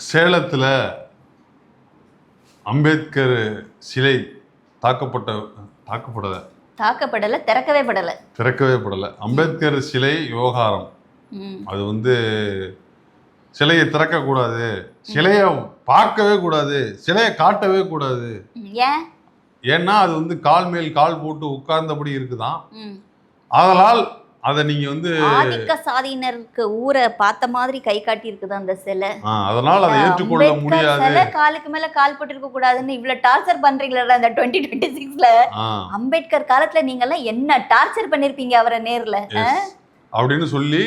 சேலத்துல அம்பேத்கர் சிலை தாக்கப்படல திறக்கவே படல. அம்பேத்கர் சிலை விவகாரம் அது வந்து சிலையை திறக்க கூடாது, சிலையை பார்க்கவே கூடாது, சிலையை காட்டவே கூடாது. ஏன்னா அது வந்து கால் மேல் கால் போட்டு உட்கார்ந்தபடி இருக்குதான். அதனால் அதை நீங்க வந்து ஆதிக்க சாதியினருக்கு ஊரை பார்த்த மாதிரி கை காட்டி இருக்குது அந்த சிலை. அதனால அதை ஏற்றுக்கொள்ள முடியாது. காலுக்கு மேல கால் போட்டு இருக்க கூடாதுன்னு இவ்வளவு டார்ச்சர் பண்றீங்களா இந்த 2026ல? அம்பேத்கர் காலத்துல நீங்க எல்லாம் என்ன டார்ச்சர் பண்ணிருப்பீங்க அவரை நேர்ல அப்படின்னு சொல்லி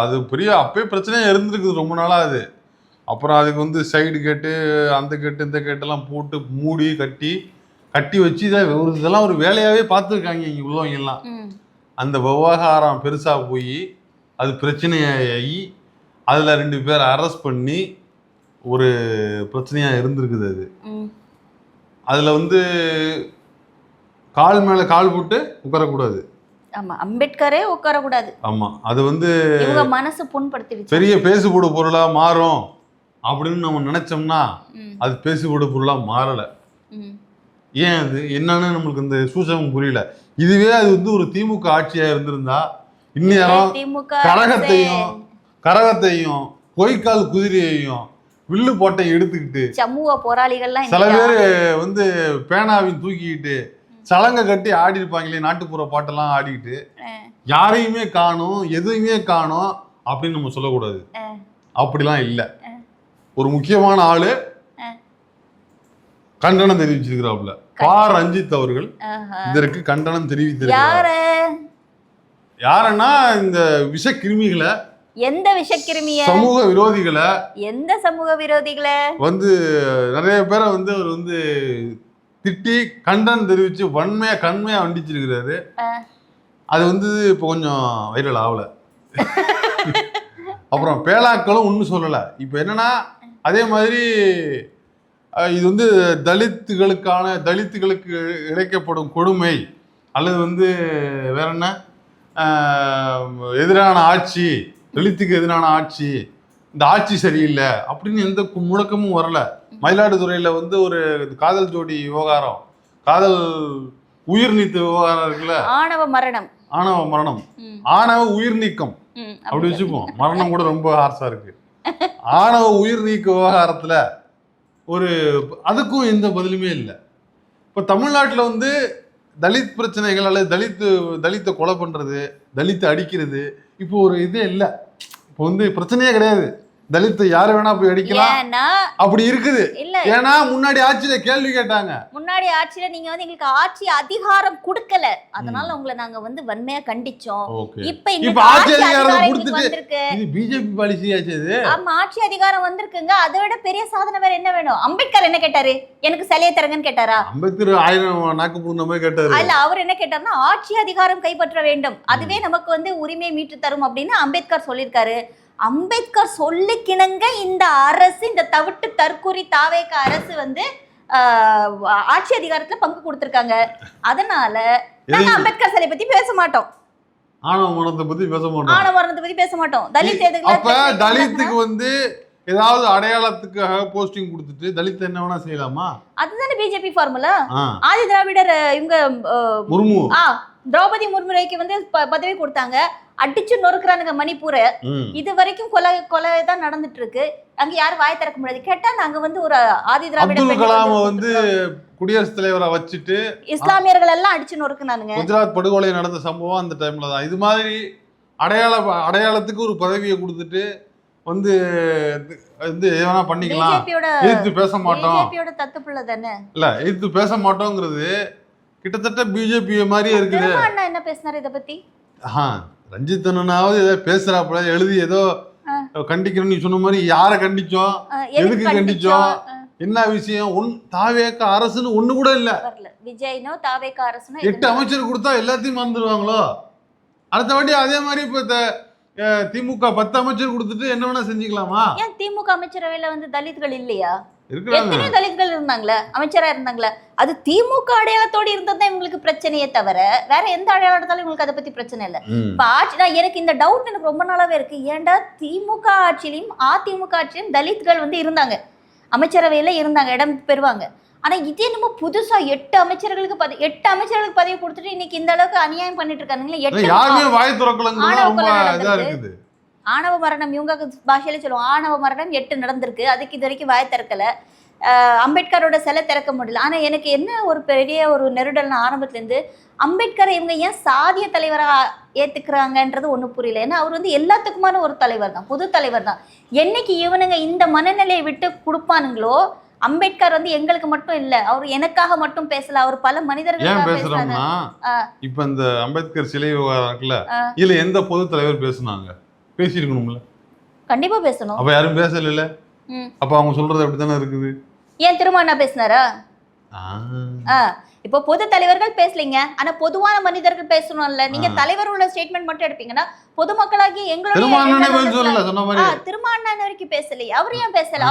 அது பெரிய அப்பயே பிரச்சனையா இருந்திருக்குது ரொம்ப நாளா. அது அப்புறம் அதுக்கு வந்து சைடு கேட்டு அந்த கேட்டு இந்த கேட்டெல்லாம் போட்டு மூடி கட்டி வச்சு இதெல்லாம் ஒரு வேலையாவே பார்த்துருக்காங்க இங்க உள்ளவங்க எல்லாம். அந்த விவகாரம் பெருசா போய் அது பிரச்சனையாகி அதுல 2 பேரை அரெஸ்ட் பண்ணி ஒரு பிரச்சனையா இருந்திருக்குது. அதுல வந்து கால் மேல கால் போட்டு உட்காரக்கூடாது. ஆமா, அம்பேத்கரே உட்காரக்கூடாது. ஆமா, அது வந்து மனசு புண்படுத்திடுச்சு. பெரிய பேசுபடு பொருளா மாறும் அப்படின்னு நம்ம நினைச்சோம்னா அது பேசுபடு பொருளா மாறல. ஏன் அது என்னன்னு நம்மளுக்கு இந்த சூசகம் புரியல. இதுவே அது வந்து ஒரு திமுக ஆட்சியா இருந்திருந்தா இந்நேரம் கரகத்தையும் பொய்க்கால் குதிரையையும் வில்லு போட்டை எடுத்துக்கிட்டு சமூக போராளிகள்லாம் சில பேர் வந்து பேனாவையும் தூக்கிக்கிட்டு சலங்கை கட்டி ஆடி இருப்பாங்களே, நாட்டுப்புற பாட்டெல்லாம் ஆடிக்கிட்டு யாரையுமே காணும் எதுவுமே காணும் அப்படின்னு நம்ம சொல்லக்கூடாது. அப்படிலாம் இல்லை. ஒரு முக்கியமான ஆளு கண்டனம் தெரிவிச்சிருக்கிறாப்ல. ரஞ்சித் அவர்கள் இதற்கு கண்டனம் தெரிவித்திருக்கிறார். யாருன்னா இந்த விஷக்கிருமிகளை, எந்த விஷக்கிருமிய? சமூக விரோதிகளை. எந்த சமூக விரோதிகளை வந்து நிறைய பேரை வந்து அவர் வந்து திட்டி கண்டனம் தெரிவிச்சு கண்மையா வண்டிச்சிருக்கிறாரு. அது வந்து இப்போ கொஞ்சம் வைரல் ஆகல. அப்புறம் பேலாக்களும் ஒன்றும் சொல்லலை. இப்போ என்னன்னா அதே மாதிரி இது வந்து தலித்துகளுக்கு இழைக்கப்படும் கொடுமை அல்லது வந்து வேற என்ன எதிரான ஆட்சி, தலித்துக்கு எதிரான ஆட்சி, இந்த ஆட்சி சரியில்லை அப்படின்னு எந்த முழக்கமும் வரல. மயிலாடுதுறையில வந்து ஒரு காதல் ஜோடி விவகாரம், காதல் உயிர் நீத்த விவகாரம் இருக்குல்ல, ஆணவ மரணம் ஆணவ உயிர் நீக்கம் அப்படி வச்சுப்போம். மரணம் கூட ரொம்ப ஹார்ஸா இருக்கு. ஆணவ உயிர் நீக்க விவகாரத்துல அதுக்கும் எந்த பதிலுமே இல்லை. இப்போ தமிழ்நாட்டில் வந்து தலித் பிரச்சனைகள் அல்லது தலித்தை கொலை பண்றது, தலித்தை அடிக்கிறது இப்போ ஒரு இதே இல்லை. இப்போ வந்து பிரச்சனையே கிடையாது. தலித்தை யாரு வேணா போய் அடிக்கலாம் அப்படி இருக்குது. ஏன்னா முன்னாடி ஆட்சியில கேள்வி கேட்டாங்க. முன்னாடி ஆட்சியில நீங்க வந்து எங்களுக்கு ஆட்சி அதிகாரம் கொடுக்கல, அதனால உங்களை நாங்க வந்து வன்மையா கண்டிச்சோம். இப்ப ஆட்சி அதிகாரம் கொடுத்துட்டு இது பிஜேபி பாலிசி ஆச்சு. ஆமா, ஆட்சி அதிகாரம் வந்திருக்குங்க. அதை விட பெரிய சாதனை வேற என்ன வேணும்? அம்பேத்கர் என்ன கேட்டாரு? எனக்கு சிலையை தரங்கன்னு கேட்டாரா? அம்பேத்கர் 1000 நாக்கு பூந்த மாதிரி கேட்டாரு. இல்ல, அவர் என்ன கேட்டாருன்னா ஆட்சி அதிகாரம் கைப்பற்ற வேண்டும், அதுவே நமக்கு வந்து உரிமை மீட்டு தரும் அப்படின்னு அம்பேத்கர் சொல்லியிருக்காரு. அம்பேத்கர் சொல்லிக்கிணங்க இந்த அரசு, இந்த தவிட்டு தற்கூரி தாவேக அரசு வந்து ஆட்சி அதிகாரத்துல பங்கு கொடுத்திருக்காங்க. அதனால நாங்க அம்பேத்கர் சிலை பத்தி பேச மாட்டோம், ஆணவ மரணத்தை பத்தி பேச மாட்டோம். தலித்துக்கு வந்து ஏதாவது அடையாளத்துக்காக போஸ்டிங் கொடுத்துட்டு தலித் என்ன வேணா செய்யலாமா? அதுதானே பிஜேபி ஃபார்முலா. ஆதி திராவிடர் இவங்க முர்மு திரௌபதி முர்முரைக்கு வந்து பதவி கொடுத்தாங்க, அடிச்சு நொறுக்குறானுங்க மணிப்பூரை. இது வரைக்கும் கொலை தான் நடந்துட்டு இருக்கு. அங்க யாரும் வாய் திறக்க முடியாது. கேட்டா நாங்க வந்து ஒரு ஆதி திராவிட அப்துல் கலாம் வந்து குடியரசுத் தலைவரை வச்சுட்டு இஸ்லாமியர்கள் எல்லாம் அடிச்சு நொறுக்குனானுங்க. குஜராத் படுகொலை நடந்த சம்பவம் அந்த டைம்ல தான். இது மாதிரி அடையாளத்துக்கு ஒரு பதவியை கொடுத்துட்டு வந்து எதனா பண்ணிக்கலாம், எதிர்த்து பேச மாட்டோம். பிஜேபியோட தத்துப்புள்ள தானே. இல்ல, எதிர்த்து பேச மாட்டோங்கிறது கிட்டத்தட்ட பிஜேபி மாதிரியே இருக்குது. அண்ணா என்ன பேசினாரு இத பத்தி? ரஞ்சித் அண்ணனாவது ஏதோ பேசுறாப்புல, எழுதி ஏதோ கண்டிக்கணும். நீ சொன்ன மாதிரி யாரை கண்டிச்சோம், எதுக்கு கண்டிச்சோம், என்ன விஷயம்? தாவேக அரசுன்னு ஒண்ணு கூட இல்ல. விஜய்னோ தாவேக அரசுன்னு 8 அமைச்சர் கொடுத்தா எல்லாத்தையும் மறந்துடுவாங்களோ? அடுத்த வாட்டி அதே மாதிரி இப்ப திமுக 10 அமைச்சர் கொடுத்துட்டு என்ன வேணா செஞ்சுக்கலாமா? ஏன் திமுக அமைச்சரவையில வந்து தலித்கள் இல்லையா? இருக்கிறாங்க. எத்தனை தலித்கள் இருந்தாங்களே, அமைச்சரா இருந்தாங்களே. அது திமுக அடையாளத்தோடு இருந்ததுதான் இவங்களுக்கு பிரச்சனையே தவிர வேற எந்த அடையாளத்தாலும் இவங்களுக்கு அதை பத்தி பிரச்சனை இல்லை. இப்ப எனக்கு இந்த டவுட் எனக்கு ரொம்ப நாளாவே இருக்கு. ஏன்டா திமுக ஆட்சியிலும் அதிமுக ஆட்சியிலும் தலித்கள் வந்து இருந்தாங்க, அமைச்சரவையில இருந்தாங்க, இடம் பெறுவாங்க. ஆனா இதே நம்ம புதுசா 8 அமைச்சர்களுக்கு பதவி கொடுத்துட்டு இன்னைக்கு இந்த அளவுக்கு அநியாயம் பண்ணிட்டு இருக்காங்க. யாருமே வாய் திறக்கலங்கிறது ரொம்ப இதா இருக்குது. ஆணவ மரணம், இவங்க பாஷையில சொல்லுவோம், ஆணவ மரணம் 8 நடந்திருக்கு. அதுக்கு இது வரைக்கும் வாய் திறக்கல. அம்பேத்கரோட சிலை திறக்க முடியல. ஆனா எனக்கு என்ன ஒரு பெரிய ஒரு நெருடல் ஆரம்பத்துல இருந்து, அம்பேத்கரை இவங்க ஏன் சாதிய தலைவரா ஏத்துக்கிறாங்கன்றது ஒண்ணு புரியல. ஏன்னா அவர் வந்து எல்லாத்துக்குமான ஒரு தலைவர் தான், பொது தலைவர் தான். என்னைக்கு இவனுங்க இந்த மனநிலையை விட்டு கொடுப்பானுங்களோ, அம்பேத்கர் வந்து எங்களுக்கு மட்டும் இல்ல, அவர் எனக்காக மட்டும் பேசல, அவர் பல மனிதர்களுக்காக பேசுறாருன்னா. இப்ப இந்த அம்பேத்கர் சிலை விவகாரம் இருக்குல்ல, இதுல எந்த பொது தலைவர் பேசுனாங்க? பேசிருக்கணும்ல, கண்டிப்பா பேசணும். அப்ப யாரும் பேசல. அப்ப அவங்க சொல்றது அப்படித்தானே இருக்குது. ஏன் திருமாவளவன் பேசினாரா? இப்போ பொது தலைவர்கள் பேசலீங்க, ஆனா பொதுவான மனிதர்கள் பேசணும்ல. நீங்க தலைவர் உள்ள ஸ்டேட்மெண்ட் மட்டும் எடுப்பீங்கன்னா பொதுமக்களாகி எங்களுடைய திருமாவளவன் வரைக்கும் பேசலையே, அவர் ஏன் பேசல?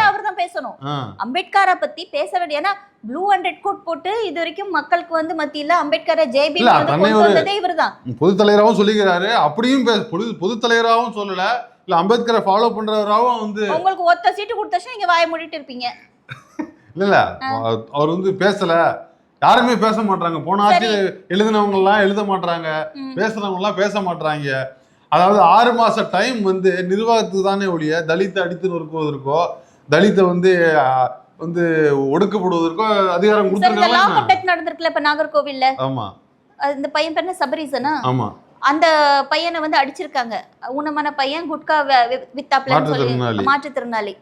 அவர் தான் பேசணும். அம்பேத்கரை பத்தி பேச வேண்டிய, ஏன்னா ப்ளூ அண்ட் ரெட் கோட் போட்டு இது வரைக்கும் மக்களுக்கு வந்து மத்தியில அம்பேத்கரை ஜெய்பி இவர் தான் பொது தலைவராகவும் சொல்லிக்கிறாரு. அப்படியும் பொது தலைவராகவும் சொல்லல, இல்ல அம்பேத்கரை ஃபாலோ பண்றவராகவும் வந்து உங்களுக்கு ஒத்த சீட்டு கொடுத்தாச்சும் நீங்க வாய மூடிட்டு இருப்பீங்க. இல்ல அவர் வந்து பேசல, யாருமே பேச மாட்டாங்க. போன ஆட்சி எழுதினவங்க எல்லாம் எழுத மாட்டாங்க, பேசுறவங்க எல்லாம் பேச மாட்டாங்க. அதாவது 6 மாச டைம் வந்து நிர்வாகத்துக்கு தானே ஒழிய தலித்தை அடித்து நொறுக்குவதற்கோ தலித்தை வந்து வந்து ஒடுக்கப்படுவதற்கோ அதிகாரம் கொடுத்துருக்காங்க. நடந்திருக்குல்ல இப்ப நாகர்கோவில்ல. ஆமா, இந்த பையன் பேர் சபரீசனா? ஆமா, அந்த பையனை வந்து அடிச்சிருக்காங்க. ஊனமான பையன், குட்கா வித்தாப்லன்னு சொல்லி, மாற்றுத்திறனாளி,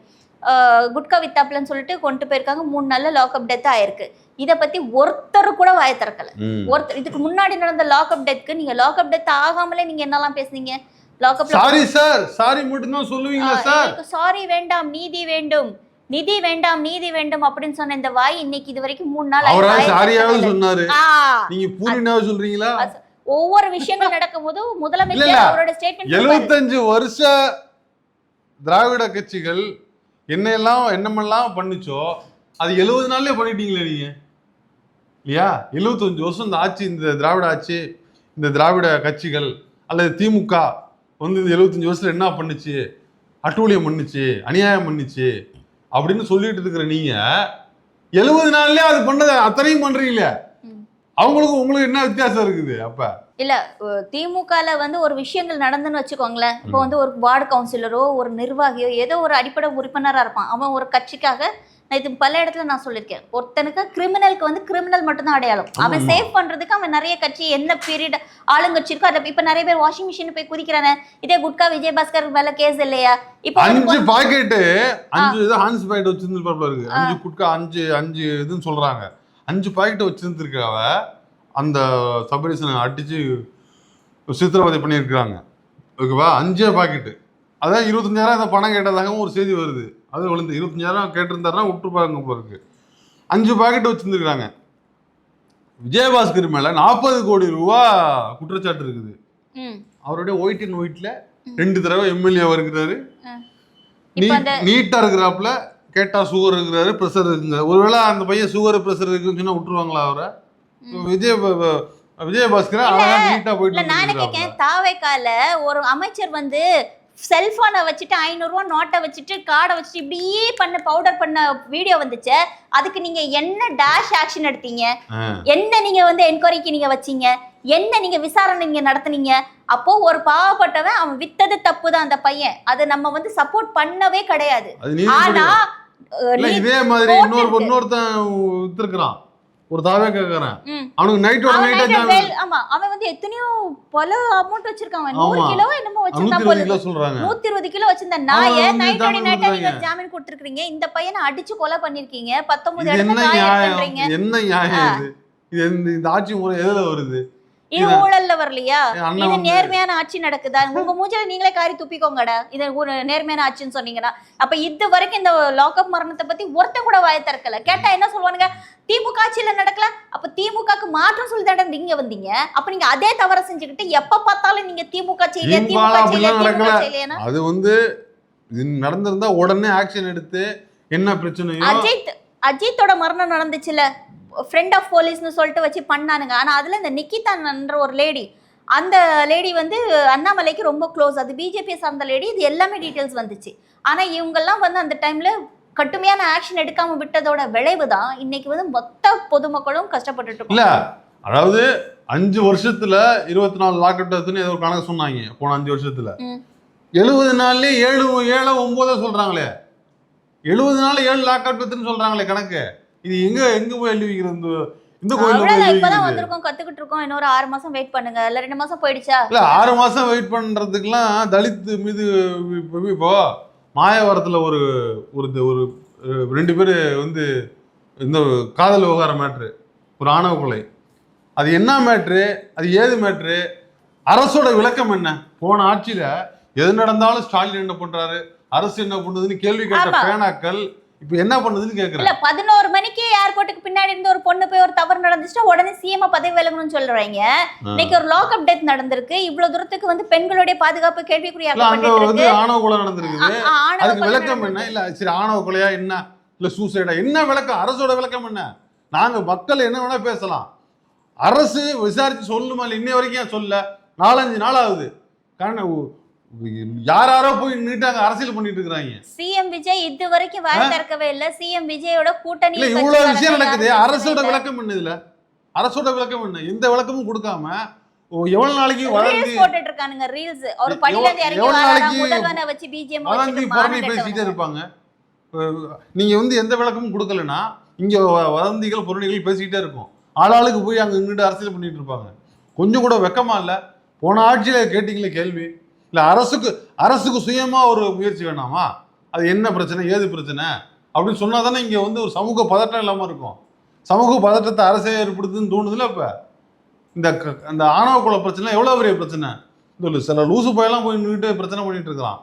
குட்கா வித்தாப்லன்னு சொல்லிட்டு கொண்டு போயிருக்காங்க. 3 நாள்ல லாக்அப் டெத் ஆயிருக்கு. இத பத்தி ஒருத்தர் கூட வாய திறக்கல. ஒருத்தர் இதுக்கு முன்னாடி நடந்த லாக்அப் டெத்க்கு நீங்க லாக்அப் டெத் ஆகாமலே நீங்க என்னெல்லாம் பேசுனீங்க? லாக்அப்ல சாரி சார், சாரி மட்டும் தான் சொல்லுவீங்களா சார்? சாரி வேண்டாம், நீதி வேண்டும், நிதி வேண்டாம், நீதி வேண்டும் அப்படின்னு சொன்ன இந்த வாய் இன்னைக்கு இது வரைக்கும் 3 நாள் அவரா சாரியாவே சொன்னாரு. நீங்க பூரினாவே சொல்றீங்களா? ஒவ்வொரு விஷயங்கள் நடக்கும்போது முதலமைச்சர் அவரோட ஸ்டேட்மென்ட் 75 வருஷ திராவிட கட்சிகள் என்னமெல்லாம் பண்ணுச்சோ அது 70 நாள்லயே பண்ணிட்டீங்களே நீங்க, இல்லையா? 75 வருஷம் இந்த ஆட்சி, இந்த திராவிட ஆட்சி, இந்த திராவிட கட்சிகள் அல்லது திமுக வந்து இந்த 75 வருஷத்துல என்ன பண்ணுச்சு? அட்டூழியம் பண்ணுச்சு, அநியாயம் பண்ணுச்சு அப்படின்னு சொல்லிட்டு இருக்கிற நீங்க 70 நாள்லயே அது பண்ணத அத்தனையும் பண்றீங்களே, அவங்களுக்கும் உங்களுக்கு என்ன வித்தியாசம் இருக்குது? அப்ப இல்ல திமுகல வந்து ஒரு விஷயங்கள் நடந்துன்னு வச்சுக்கோங்களேன். இப்போ வந்து ஒரு வார்டு கவுன்சிலரோ ஒரு நிர்வாகியோ ஏதோ ஒரு அடிப்படை உறுப்பினரா இருப்பான். அவன் ஒரு கட்சிக்காக, நான் இது பல இடத்துல நான் சொல்லியிருக்கேன், ஒருத்தனுக்கு கிரிமினலுக்கு வந்து கிரிமினல் மட்டும்தான் அடையாளம். அவன் சேவ் பண்றதுக்கு அவன் நிறைய கட்சி என்ன பீரியட் ஆளுங்கட்சி இருக்கோ அதை இப்ப நிறைய பேர் வாஷிங் மிஷின் போய் குதிக்கிறானே. இதே குட்கா விஜயபாஸ்கர் மேல கேஸ் இல்லையா? இப்போ 5 பாக்கெட் 5 ஹான்ஸ் பாக்கெட் வச்சிருந்துருப்பாப்ல இருக்கு. 5 குட்கா 5 இதுன்னு சொல்றாங்க. 5 பாக்கெட் வச்சிருந்துருக்காவ அந்த சபரீசனை அடிச்சு சித்திரவதை பண்ணியிருக்கிறாங்க. ஓகேவா? 5 பாக்கெட்டு, அதான் 25,000 பணம் கேட்டதாகவும் ஒரு செய்தி வருது. அது விழுந்து 25,000 கேட்டிருந்தாருன்னா விட்டுருப்பாங்க போல இருக்கு. 5 பாக்கெட் வச்சிருந்துருக்காங்க. விஜயபாஸ்கர் மேல 40 கோடி ரூபா குற்றச்சாட்டு இருக்குது. அவருடைய ஒயிட் அண்ட் ஒயிட்ல 2 தடவை எம்எல்ஏ இருக்கிறாரு. நீட்டா இருக்கிறாப்புல, கேட்டா சுகர் இருக்கிறாரு, பிரஷர் இருக்குங்க. ஒருவேளை அந்த பையன் சுகர் பிரஷர் இருக்குன்னு சொன்னா விட்டுருவாங்களா அவரை? விஜயபாஸ்கர் நீட்டா போயிட்டு நான் கேட்கேன். தாவேக்கால ஒரு அமைச்சர் வந்து செல்போனை வச்சுட்டு 500 ரூபா நோட்டை வச்சுட்டு கார்டை வச்சுட்டு இப்படியே பண்ண பவுடர் பண்ண வீடியோ வந்துச்சு. அதுக்கு நீங்க என்ன டேஷ் ஆக்ஷன் எடுத்தீங்க? என்ன நீங்க வந்து என்கொயரிக்கு நீங்க வச்சீங்க? என்ன நீங்க விசாரணை நீங்க நடத்துனீங்க? அப்போ ஒரு பாவப்பட்டவன் அவன் வித்தது தப்பு தான் அந்த பையன், அது நம்ம வந்து சப்போர்ட் பண்ணவே கிடையாது. ஆனா இதே மாதிரி இன்னொருத்தன் வித்துருக்கான், ஒரு தாவே கேக்குறான். அவனுக்கு நைட்டோட நைட் ஆமா, அவன் வந்து எத்தனையோ பல அமௌண்ட் வச்சிருக்கான். 100 கிலோ என்னமோ வச்சிருக்கான் போல. 120 கிலோ வச்சிருந்த நாயை நைட்டோட நைட்டா நீங்க ஜாமீன் கொடுத்துருக்கீங்க. இந்த பையனை அடிச்சு கொலை பண்ணிருக்கீங்க. 19 இடத்துல காயம் பண்றீங்க. என்ன நியாயம் இது? இந்த ஆட்சி முறை எதுல வருது? இது ஊழல்ல வரலையா? இது நேர்மையான ஆட்சி நடக்குதா? உங்க மூஞ்சில நீங்களே காரி துப்பிக்கோங்கடா. இது ஒரு நேர்மையான ஆட்சின்னு சொன்னீங்கன்னா அப்ப இது வரைக்கும் இந்த லாக்அப் மரணத்தை பத்தி ஒருத்தன் கூட வாய திறக்கல. கேட்டா என்ன சொல்லுவானுங்க? திமுக ஆட்சியில நடக்கல, அப்ப திமுகக்கு மாற்றம் சொல்லி தானே நீங்க வந்தீங்க. அப்ப நீங்க அதே தவற செஞ்சுக்கிட்டு எப்ப பார்த்தாலும் நீங்க திமுக செய்யல, திமுக செய்யல, திமுக செய்யலனா அது வந்து நடந்திருந்தா உடனே ஆக்ஷன் எடுத்து என்ன பிரச்சனையோ. அஜித்தோட மரணம் நடந்துச்சுல, ஃப்ரெண்ட் ஆஃப் போலீஸ்னு சொல்லிட்டு வச்சு பண்ணானுங்க. ஆனா அதுல இந்த நிக்கிதான்ற ஒரு லேடி, அந்த லேடி வந்து அண்ணாமலைக்கு ரொம்ப க்ளோஸ். அது பிஜேபி சார்ந்த லேடி. இது எல்லாமே டீட்டெயில்ஸ் வந்துச்சு. ஆனா இவங்கெல்லாம் வந்து அந்த டைம்ல கடுமையான ஆக்ஷன் எடுக்காம விட்டதோட விளைவு தான் இன்னைக்கு வந்து மொத்த பொதுமக்களும் கஷ்டப்பட்டுட்டு இருக்கோம். இல்ல அதாவது 5 வருஷத்துல 24 லாக்அவுட் ஏதோ கணக்கு சொன்னாங்க. போன 5 வருஷத்துல 70 நாள்லயே 7 9 சொல்றாங்களே. 70 நாள் 7 லாக்அவுட் சொல்றாங்களே கணக்கு. இது எங்க போய் எழுதி வைக்கிறது? இந்த கோயில்ல இப்பதான் வந்திருக்கோம், கத்துக்கிட்டு இருக்கோம். இன்னொரு 6 மாசம் வெயிட் பண்ணுங்க. இல்ல 2 மாசம் போயிடுச்சா? இல்ல 6 மாசம் வெயிட் பண்றதுக்குலாம் தலித் மீது இப்போ மாயவரத்துல ஒரு 2 பேர் வந்து இந்த காதல் விவகாரம் மேட்ரு, ஒரு ஆணவ கொலை. அது என்ன மேட்ரு, அது ஏது மேட்ரு, அரசோட விளக்கம் என்ன? போன ஆட்சியில எது நடந்தாலும் ஸ்டாலின் என்ன பண்றாரு, அரசு என்ன பண்ணுதுன்னு கேள்வி கேட்ட பேனாக்கள் இப்ப என்ன பண்ணுதுன்னு கேக்குறேன். இல்ல 11 மணிக்கு ஏர்போர்ட்டுக்கு பின்னாடி இருந்து ஒரு பொண்ணு போய் ஒரு தவறு நடந்துச்சுன்னா உடனே சிஎம் பதவி விலகணும்னு சொல்றாங்க. இன்னைக்கு ஒரு லாக் அப் டெத் நடந்திருக்கு. இவ்வளவு தூரத்துக்கு வந்து பெண்களுடைய பாதுகாப்பு கேள்விக்குறியாக்கப்பட்டிருக்கு. வந்து ஆணவ கொலை நடந்திருக்குது. அதுக்கு விளக்கம் என்ன? இல்ல சரி ஆணவ கொலையா என்ன, இல்ல சூசைடா என்ன விளக்கம்? அரசோட விளக்கம் என்ன? நாங்க மக்கள் என்ன வேணா பேசலாம். அரசு விசாரிச்சு சொல்லுமா? இல்லை இன்னை வரைக்கும் சொல்ல 4-5 நாள் ஆகுது. யாரோ போய் நின்னுட்டாங்க, அரசியல் பண்ணிட்டு இருக்காங்க. சிஎம் விஜய் இது வரைக்கும் வாய் திறக்கவே இல்ல. சிஎம் விஜயோட கூட்டணி இல்ல இவ்வளவு விஷயம் நடக்குது. அரசோட விளக்கம் என்ன? இதுல அரசோட விளக்கம் என்ன? எந்த விளக்கமும் கொடுக்காம எவ்வளவு நாளைக்கு வளர்ந்து போட்டுட்டு இருக்கானுங்க ரீல்ஸ். ஒரு படியில இருந்து இறங்கி வராங்க, முதல்வனை வச்சு பிஜிஎம் வளர்ந்து புரணி பேசிட்டே இருப்பாங்க. நீங்க வந்து எந்த விளக்கமும் கொடுக்கலன்னா இங்க வதந்திகள் புரணிகள் பேசிக்கிட்டே இருக்கும். ஆளாளுக்கு போய் அங்க நின்றுட்டு அரசியல் பண்ணிட்டு இருப்பாங்க. கொஞ்சம் கூட வெக்கமா இல்ல? போன ஆட்சியில கேட்டீங்களே கேள்வி. இல்ல அரசுக்கு சுயமா ஒரு முயற்சி வேணாமா? அது என்ன பிரச்சனை, ஏது பிரச்சனை அப்படின்னு சொன்னா தானே இங்க வந்து ஒரு சமூக பதட்டம் இல்லாம இருக்கும். சமூக பதட்டத்தை அரசே ஏற்படுத்துன்னு தோணுதுல. இப்ப இந்த ஆணவ கொலை பிரச்சனை எவ்வளவு பெரிய பிரச்சனை. இந்த சில லூசு போயெல்லாம் போய் நின்றுட்டு பிரச்சனை பண்ணிட்டு இருக்கலாம்.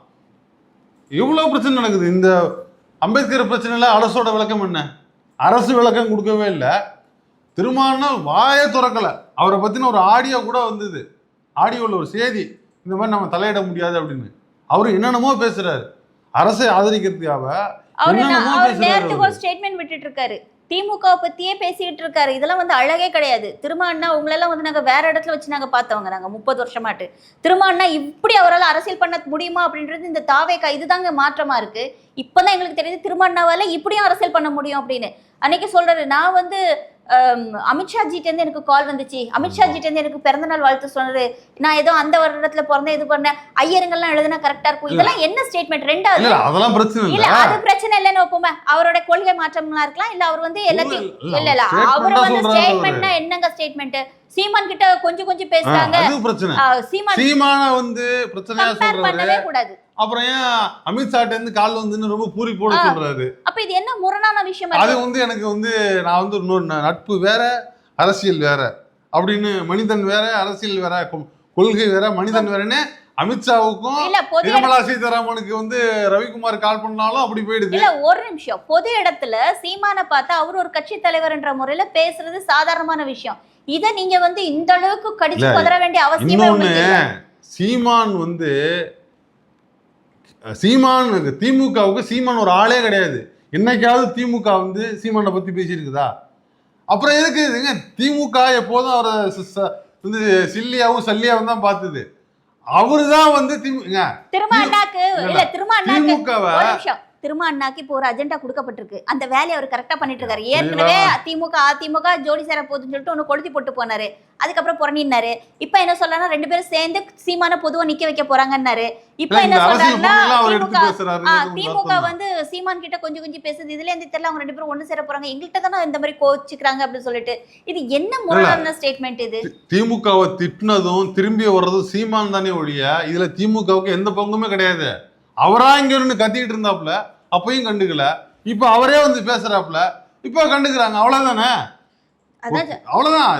எவ்வளவு பிரச்சனை நடக்குது. இந்த அம்பேத்கர் பிரச்சனைல அரசோட விளக்கம் என்ன? அரசு விளக்கம் கொடுக்கவே இல்லை. திருமாவளவன் வாயே திறக்கல. அவரை பத்தின ஒரு ஆடியோ கூட வந்தது. ஆடியோவில் ஒரு செய்தி, இந்த மாதிரி நம்ம தலையிட முடியாது அப்படின்னு. அவரு என்னென்னமோ பேசுறாரு. அரசை ஆதரிக்கிறதுக்காக நேரத்துக்கு ஒரு ஸ்டேட்மெண்ட் விட்டுட்டு இருக்காரு. திமுக பத்தியே பேசிக்கிட்டு இருக்காரு. இதெல்லாம் வந்து அழகே கிடையாது. திருமாவளவன்னா உங்களெல்லாம் வந்து நாங்க வேற இடத்துல வச்சு நாங்க பார்த்தவங்க. நாங்க 30 வருஷமாட்டு திருமாவளவன்னா இப்படி அவரால் அரசியல் பண்ண முடியுமா அப்படின்றது இந்த தாவேக்கா இதுதாங்க மாற்றமா இருக்கு. இப்பதான் எங்களுக்கு தெரியுது திருமாவளவனால இப்படியும் அரசியல் பண்ண முடியும் அப்படின்னு. அன்னைக்கு சொல்றாரு, நான் வந்து அமித்ஷா ஜிட்ட இருந்து எனக்கு கால் வந்துச்சு. அமித்ஷா ஜிட்ட இருந்து எனக்கு பிறந்தநாள் வாழ்த்து சொன்னாரு. நான் ஏதோ அந்த வருடத்துல பிறந்தேன், இது பண்ணேன், ஐயருங்கெல்லாம் எழுதுனா கரெக்டா இருக்கும். இதெல்லாம் என்ன ஸ்டேட்மெண்ட்? ரெண்டாவது அதெல்லாம் பிரச்சனை இல்ல, அது பிரச்சனை இல்லைன்னு வைப்போமே. அவரோட கொள்கை மாற்றம்லாம் இருக்கலாம். இல்ல அவர் வந்து எல்லாத்தையும் இல்ல அவரு வந்து ஸ்டேட்மெண்ட்னா என்னங்க ஸ்டேட்மெண்ட்? சீமான் கிட்ட கொஞ்சம் பேசுறாங்க. சீமான வந்து பிரச்சனையா பண்ணவே கூடாது. அப்புறம் ஏன் அமித்ஷாட்ட இருந்து கால் வந்து ரொம்ப பூரி போட சொல்றாரு? அப்ப இது என்ன முரணான விஷயம்? அது வந்து எனக்கு வந்து நான் வந்து இன்னொரு நட்பு வேற அரசியல் வேற அப்படின்னு, மனிதன் வேற அரசியல் வேற, கொள்கை வேற மனிதன் வேறன்னு அமித்ஷாவுக்கும் நிர்மலா சீதாராமனுக்கு வந்து ரவிக்குமார் கால் பண்ணாலும் அப்படி போயிடுது. இல்ல ஒரு நிமிஷம், பொது இடத்துல சீமான பார்த்தா அவர் ஒரு கட்சி தலைவர்ன்ற முறையில பேசுறது சாதாரணமான விஷயம். இத நீங்க வந்து இந்த அளவுக்கு கடிச்சு பதற வேண்டிய அவசியமே இல்லை. சீமான் வந்து திமுகவுக்கு சீமான் ஒரு ஆளே கிடையாது. என்னைக்காவது திமுக வந்து சீமானை பத்தி பேசியிருக்குதா? அப்புறம் எதுக்கு இதுங்க? திமுக எப்போதும் அவரை வந்து சில்லியாவும் சல்லியாவும் தான் பார்த்தது. அவருதான் வந்து திருமா அண்ணாக்கு இப்போ ஒரு அஜெண்டா கொடுக்கப்பட்டிருக்கு. அந்த வேலையை அவர் கரெக்டா பண்ணிட்டு இருக்காரு. ஏற்கனவே அதிமுக ஜோடி சேர போதுன்னு சொல்லிட்டு ஒன்னு கொளுத்தி போட்டு போனாரு. அதுக்கப்புறம் புறணினாரு. இப்ப என்ன சொல்றாருன்னா 2 பேரும் சேர்ந்து சீமான பொதுவா நிக்க வைக்க போறாங்கன்னாரு. இப்ப என்ன சொல்றாருன்னா திமுக வந்து சீமான் கிட்ட கொஞ்சம் பேசுது. இதுல இருந்து தெரியல அவங்க 2 பேரும் ஒண்ணு சேர போறாங்க. எங்கள்கிட்ட தானே இந்த மாதிரி கோச்சிக்கிறாங்க அப்படின்னு சொல்லிட்டு இது என்ன முரணான ஸ்டேட்மெண்ட்? இது திமுகவை திட்டினதும் திரும்பி வர்றதும் சீமான் தானே ஒழிய இதுல திமுகவுக்கு எந்த பங்குமே கிடையாது. அவரா இங்க இருந்து கத்திட்டு இருந்தாப்ல, அப்பயும் கண்டுக்கல. இப்ப அவரே வந்து பேசுறாப்ல, இப்ப கண்டுக்கிறாங்க. அவ்வளவுதானே, அவ்வளவுதான்.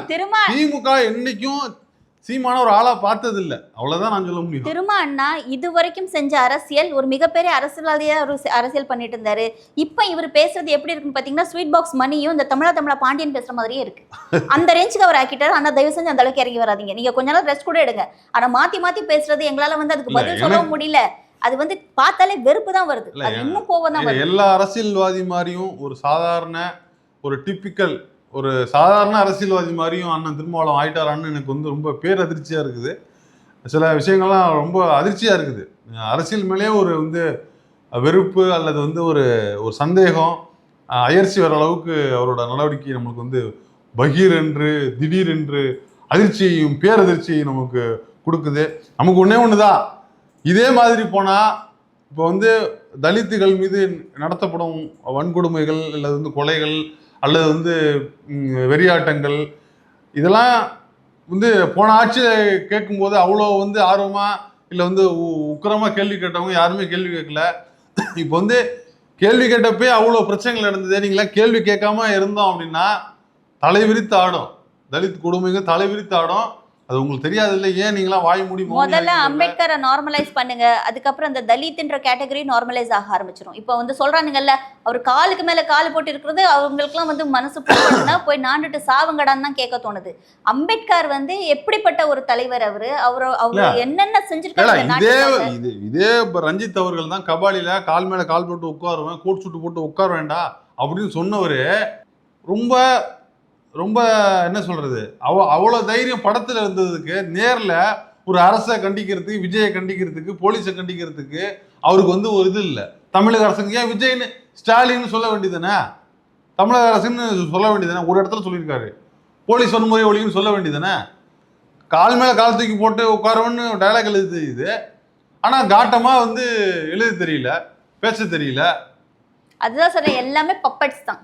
திமுக என்னைக்கும் சீமான ஒரு ஆளா பார்த்தது இல்ல. அவ்வளவுதான் நான் சொல்ல முடியும். திருமா அண்ணா இது வரைக்கும் செஞ்ச அரசியல் ஒரு மிகப்பெரிய அரசியலாளியா ஒரு அரசியல் பண்ணிட்டு இருந்தாரு. இப்ப இவர் பேசுறது எப்படி இருக்குன்னு பாத்தீங்கன்னா ஸ்வீட் பாக்ஸ் மணியும் இந்த தமிழா பாண்டியன் பேசுற மாதிரியே இருக்கு. அந்த ரேஞ்சுக்கு அவர் ஆக்கிட்டாரு. ஆனா தயவு செஞ்சு அந்த அளவுக்கு இறங்கி வராதீங்க. நீங்க கொஞ்ச நாள் ரெஸ்ட் கூட எடுங்க. ஆனா மாத்தி பேசுறது எங்களால வந்து அதுக்கு பதில் சொல்ல முடியல. அது வந்து பார்த்தாலே வெறுப்பு தான் வருது, அது இன்னும் கோவம் தான் வருது. எல்லா அரசியல்வாதி மாதிரியும் ஒரு டிப்பிக்கல் ஒரு சாதாரண அரசியல்வாதி மாதிரியும் அண்ணன் திருமாவளவன் ஆயிட்டாரான்னு எனக்கு வந்து ரொம்ப பேரதிர்ச்சியா இருக்குது. சில விஷயங்கள்லாம் ரொம்ப அதிர்ச்சியா இருக்குது. அரசியல் மேலேயே ஒரு வந்து வெறுப்பு அல்லது வந்து ஒரு ஒரு சந்தேகம், அயற்சி வர அளவுக்கு அவரோட நடவடிக்கை நம்மளுக்கு வந்து பகீர் என்று திடீரென்று அதிர்ச்சியையும் பேரதிர்ச்சியையும் நமக்கு கொடுக்குது. நமக்கு ஒண்ணுதான், இதே மாதிரி போனா இப்போ வந்து தலித்துகள் மீது நடத்தப்படும் வன்கொடுமைகள் அல்லது வந்து கொலைகள் அல்லது வந்து வெறியாட்டங்கள் இதெல்லாம் வந்து போன ஆட்சியில கேட்கும்போது அவ்வளோ வந்து ஆர்வமா இல்லை வந்து உக்கிரமா கேள்வி கேட்டவங்க யாருமே கேள்வி கேட்கல. இப்போ வந்து கேள்வி கேட்டப்பே அவ்வளோ பிரச்சனைகள் நடந்தது. நீங்களாம் கேள்வி கேட்காம இருந்தோம் அப்படின்னா தலைவிரித்து ஆடும், தலித் கொடுமைகள் தலைவிரித்து ஆடும். அது உங்களுக்கு தெரியாது இல்லை, ஏன் நீங்களாம் வாய் மூடி முதல்ல அம்பேத்கரை நார்மலைஸ் பண்ணுங்க, அதுக்கப்புறம் அந்த தலித்ன்ற கேட்டகரி நார்மலைஸ் ஆக ஆரம்பிச்சிடும். இப்போ வந்து சொல்றானுங்கல்ல, அவர் காலுக்கு மேல கால் போட்டு இருக்கிறது அவங்களுக்குலாம் வந்து மனசு போட்டுனா போய் நாண்டுட்டு சாவுங்கடான்னு தான் கேட்க தோணுது. அம்பேத்கர் வந்து எப்படிப்பட்ட ஒரு தலைவர், அவரு என்னென்ன செஞ்சிருக்காரு. இதே ரஞ்சித் அவர்கள் தான் கபாலில கால் மேல கால் போட்டு உட்காருவேன், கோட் சுட்டு போட்டு உட்கார வேண்டாம் அப்படின்னு சொன்னவரு ரொம்ப ரொம்ப என்ன சொல்றது, அவ்வளோ தைரியம் படத்துல இருந்ததுக்கு நேர்ல ஒரு அரசை கண்டிக்கிறதுக்கு, விஜயை கண்டிக்கிறதுக்கு, போலீஸை கண்டிக்கிறதுக்கு அவருக்கு வந்து ஒரு இது இல்லை. தமிழக அரசுக்கு ஏன் விஜய்னு ஸ்டாலின்னு சொல்ல வேண்டியதுதானே, தமிழக அரசுன்னு சொல்ல வேண்டியதானே, ஒரு இடத்துல சொல்லியிருக்காரு. போலீஸ் வன்முறை ஒழின்னு சொல்ல வேண்டியதானே. கால் மேல கால் தூக்கி போட்டு உட்காரவன்னு டைலாக் எழுதி தெரியுது, ஆனா காட்டமா வந்து எழுத தெரியல, பேச தெரியல. அதுதான் சொல்றேன், எல்லாமே பப்பட்ஸ் தான்.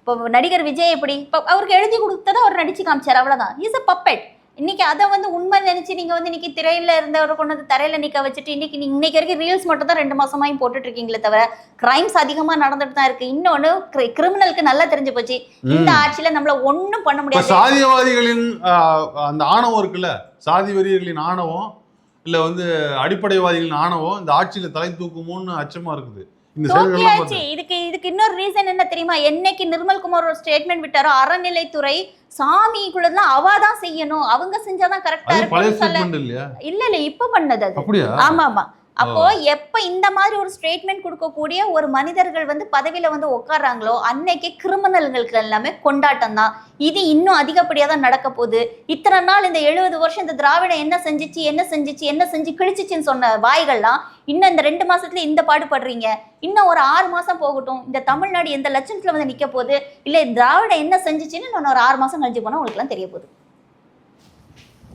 இப்போ நடிகர் விஜய் எப்படி, இப்போ அவருக்கு எழுதி கொடுத்ததை அவர் நடிச்சு காமிச்சார், அவ்வளோதான். Is a puppet. இன்னைக்கு அதை வந்து உண்மை நினைச்சு நீங்க வந்து இன்னைக்கு திரையில இருந்தவரை கொண்டு வந்து தரையில நிக்க வச்சுட்டு இன்னைக்கு வரைக்கும் ரீல்ஸ் மட்டும் தான் 2 மாசமாயும் போட்டுட்டு இருக்கீங்களே தவிர கிரைம்ஸ் அதிகமா நடந்துட்டு தான் இருக்கு. இன்னொன்னு கிரிமினலுக்கு நல்லா தெரிஞ்சு போச்சு, இந்த ஆட்சியில நம்மள ஒண்ணும் பண்ண முடியாது. சாதியவாதிகளின் அந்த ஆணவம் இருக்குல்ல, சாதி வெறியர்களின் ஆணவம் இல்ல வந்து அடிப்படைவாதிகளின் ஆணவம் இந்த ஆட்சியில தலை தூக்குமோன்னு அச்சமா இருக்குது. இதுக்கு இன்னொரு ரீசன் என்ன தெரியுமா? என்னைக்கு நிர்மல்குமார் ஒரு ஸ்டேட்மெண்ட் விட்டாரோ, அறநிலைத்துறை சாமிக்குள்ளதான் அவாதான் செய்யணும், அவங்க செஞ்சாதான் கரெக்டா இருக்கும். இல்ல இப்ப பண்ணது அது. ஆமா ஆமா. அப்போ எப்ப இந்த மாதிரி ஒரு ஸ்டேட்மெண்ட் கொடுக்கக்கூடிய ஒரு மனிதர்கள் வந்து பதவியில வந்து உட்கார்றாங்களோ அன்னைக்கு கிரிமினல்களுக்கு எல்லாமே கொண்டாட்டம் தான். இது இன்னும் அதிகப்படியா தான் நடக்க போகுது. இத்தனை நாள் இந்த 70 வருஷம் இந்த திராவிடம் என்ன செஞ்சு கிழிச்சிச்சுன்னு சொன்ன வாய்கள்லாம் இன்னும் இந்த 2 மாசத்துல இந்த பாடுபடுறீங்க. இன்னும் ஒரு 6 மாசம் போகட்டும், இந்த தமிழ்நாடு எந்த லட்சத்துல வந்து நிக்க போகுது, இல்ல திராவிடம் என்ன செஞ்சிச்சுன்னு இன்னும் ஒரு 6 மாசம் கழிச்சு போனா உங்களுக்கு எல்லாம் தெரிய போகுது.